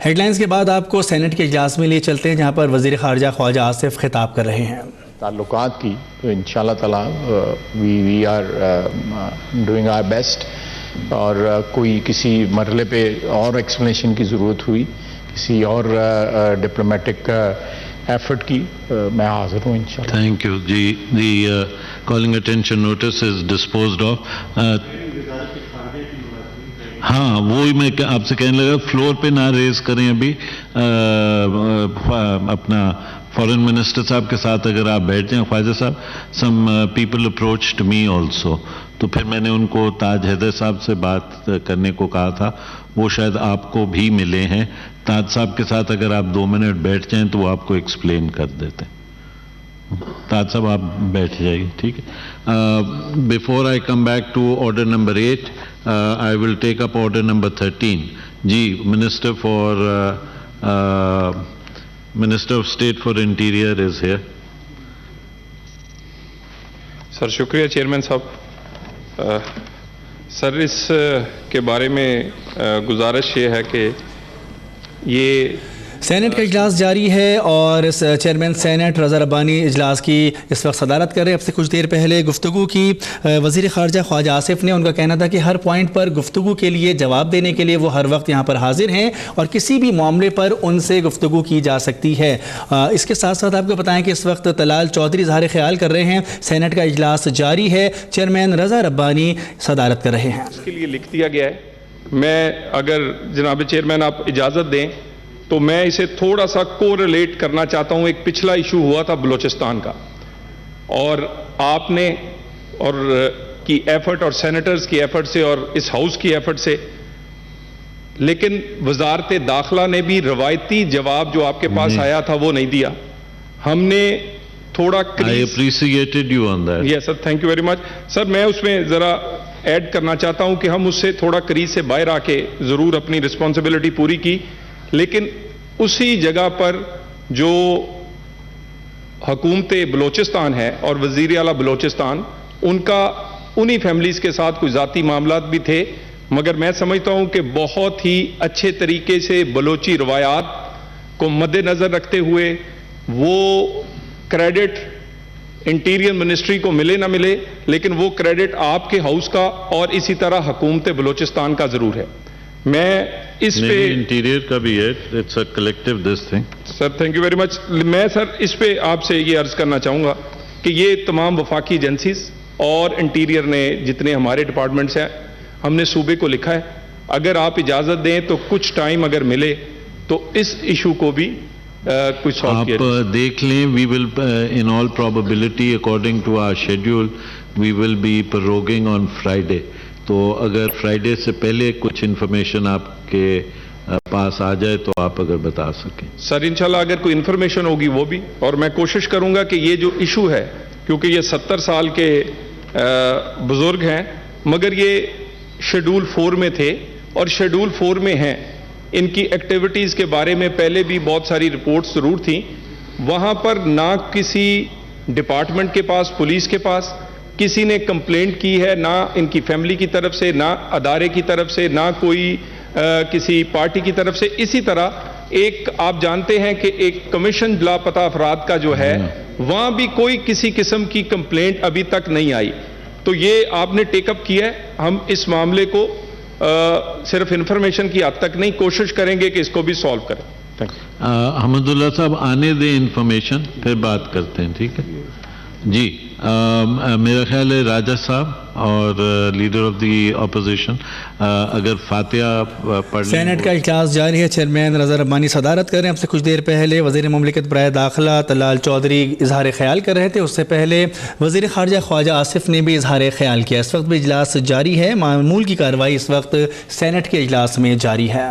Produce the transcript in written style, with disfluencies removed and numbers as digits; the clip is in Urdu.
ہیڈ لائنز کے بعد آپ کو سینٹ کے اجلاس میں لیے چلتے ہیں جہاں پر وزیر خارجہ خواجہ آصف خطاب کر رہے ہیں. تعلقات کی تو انشاءاللہ تعالی we are doing our best, اور کوئی کسی مرحلے پہ اور ایکسپلینیشن کی ضرورت ہوئی، کسی اور ڈپلومیٹک ایفرٹ کی، میں حاضر ہوں انشاءاللہ. تھینک یو جی. The calling attention notice is disposed of. ہاں وہی میں آپ سے کہنے لگا فلور پہ نہ ریز کریں ابھی. اپنا فارن منسٹر صاحب کے ساتھ اگر آپ بیٹھ جائیں خواجہ صاحب. سم پیپل اپروچڈ می آلسو، تو پھر میں نے ان کو تاج حیدر صاحب سے بات کرنے کو کہا تھا، وہ شاید آپ کو بھی ملے ہیں. تاج صاحب کے ساتھ اگر آپ 2 منٹ بیٹھ جائیں تو وہ آپ کو ایکسپلین کر دیتے. تاج صاحب آپ بیٹھ جائیے، ٹھیک ہے. Before I come back to order number 8 I will take up order number 13. جی minister of state for interior is here. Sir شکریہ چیئرمین صاحب. سر اس کے بارے میں گزارش یہ ہے کہ یہ سینٹ کا اجلاس جاری ہے اور چیئرمین سینٹ رضا ربانی اجلاس کی اس وقت صدارت کر رہے ہیں. اب سے کچھ دیر پہلے گفتگو کی وزیر خارجہ خواجہ آصف نے. ان کا کہنا تھا کہ ہر پوائنٹ پر گفتگو کے لیے، جواب دینے کے لیے وہ ہر وقت یہاں پر حاضر ہیں اور کسی بھی معاملے پر ان سے گفتگو کی جا سکتی ہے. اس کے ساتھ ساتھ آپ کو بتائیں کہ اس وقت طلال چودھری اظہار خیال کر رہے ہیں. سینٹ کا اجلاس جاری ہے، چیئرمین رضا ربانی صدارت کر رہے ہیں. اس کے لیے لکھ دیا گیا ہے. میں اگر جناب چیئرمین آپ اجازت دیں تو میں اسے تھوڑا سا کوریلیٹ کرنا چاہتا ہوں. ایک پچھلا ایشو ہوا تھا بلوچستان کا، اور آپ نے اور کی ایفرٹ اور سینیٹرز کی ایفرٹ سے اور اس ہاؤس کی ایفرٹ سے، لیکن وزارت داخلہ نے بھی روایتی جواب جو آپ کے پاس آیا تھا وہ نہیں دیا. ہم نے تھوڑا I appreciated you on that. Yes sir, thank you very much. Sir میں اس میں ذرا ایڈ کرنا چاہتا ہوں کہ ہم اس سے تھوڑا کریز سے باہر آ کے ضرور اپنی رسپانسبلٹی پوری کی، لیکن اسی جگہ پر جو حکومت بلوچستان ہے اور وزیر اعلیٰ بلوچستان، ان کا انہی فیملیز کے ساتھ کوئی ذاتی معاملات بھی تھے، مگر میں سمجھتا ہوں کہ بہت ہی اچھے طریقے سے بلوچی روایات کو مد نظر رکھتے ہوئے وہ کریڈٹ انٹیریئر منسٹری کو ملے نہ ملے، لیکن وہ کریڈٹ آپ کے ہاؤس کا اور اسی طرح حکومت بلوچستان کا ضرور ہے. میں اس پہ انٹیریئر کا بھی ہے، it's a collective this thing. Sir thank you very much. میں سر اس پہ آپ سے یہ عرض کرنا چاہوں گا کہ یہ تمام وفاقی ایجنسیز اور انٹیریئر نے جتنے ہمارے ڈپارٹمنٹس ہیں، ہم نے صوبے کو لکھا ہے. اگر آپ اجازت دیں تو کچھ ٹائم اگر ملے تو اس ایشو کو بھی کچھ سالو کیا جائے. آپ دیکھ لیں، we will in all probability according to our schedule we will be proroguing on Friday. تو اگر فرائیڈے سے پہلے کچھ انفارمیشن آپ کے پاس آ جائے تو آپ اگر بتا سکیں. سر انشاءاللہ اگر کوئی انفارمیشن ہوگی وہ بھی، اور میں کوشش کروں گا کہ یہ جو ایشو ہے، کیونکہ یہ 70 سال کے بزرگ ہیں مگر یہ شیڈول 4 میں تھے اور شیڈول 4 میں ہیں، ان کی ایکٹیویٹیز کے بارے میں پہلے بھی بہت ساری رپورٹس ضرور تھیں. وہاں پر نہ کسی ڈپارٹمنٹ کے پاس، پولیس کے پاس کسی نے کمپلینٹ کی ہے، نہ ان کی فیملی کی طرف سے، نہ ادارے کی طرف سے، نہ کوئی کسی پارٹی کی طرف سے. اسی طرح ایک آپ جانتے ہیں کہ ایک کمیشن لاپتہ افراد کا جو ہے، وہاں بھی کوئی کسی قسم کی کمپلینٹ ابھی تک نہیں آئی. تو یہ آپ نے ٹیک اپ کیا ہے. ہم اس معاملے کو صرف انفارمیشن کی حد تک نہیں، کوشش کریں گے کہ اس کو بھی سالو کریں. حمد اللہ صاحب آنے دیں انفارمیشن، پھر بات کرتے ہیں، ٹھیک ہے جی. میرا خیال ہے راجہ صاحب اور لیڈر آف دی اپوزیشن اگر فاتحہ پڑھ لیں. سینٹ کا اجلاس جاری ہے، چیئرمین رضا ربانی صدارت کر رہے ہیں. اب سے کچھ دیر پہلے وزیر مملکت برائے داخلہ طلال چودھری اظہار خیال کر رہے تھے. اس سے پہلے وزیر خارجہ خواجہ آصف نے بھی اظہار خیال کیا. اس وقت بھی اجلاس جاری ہے. معمول کی کارروائی اس وقت سینٹ کے اجلاس میں جاری ہے.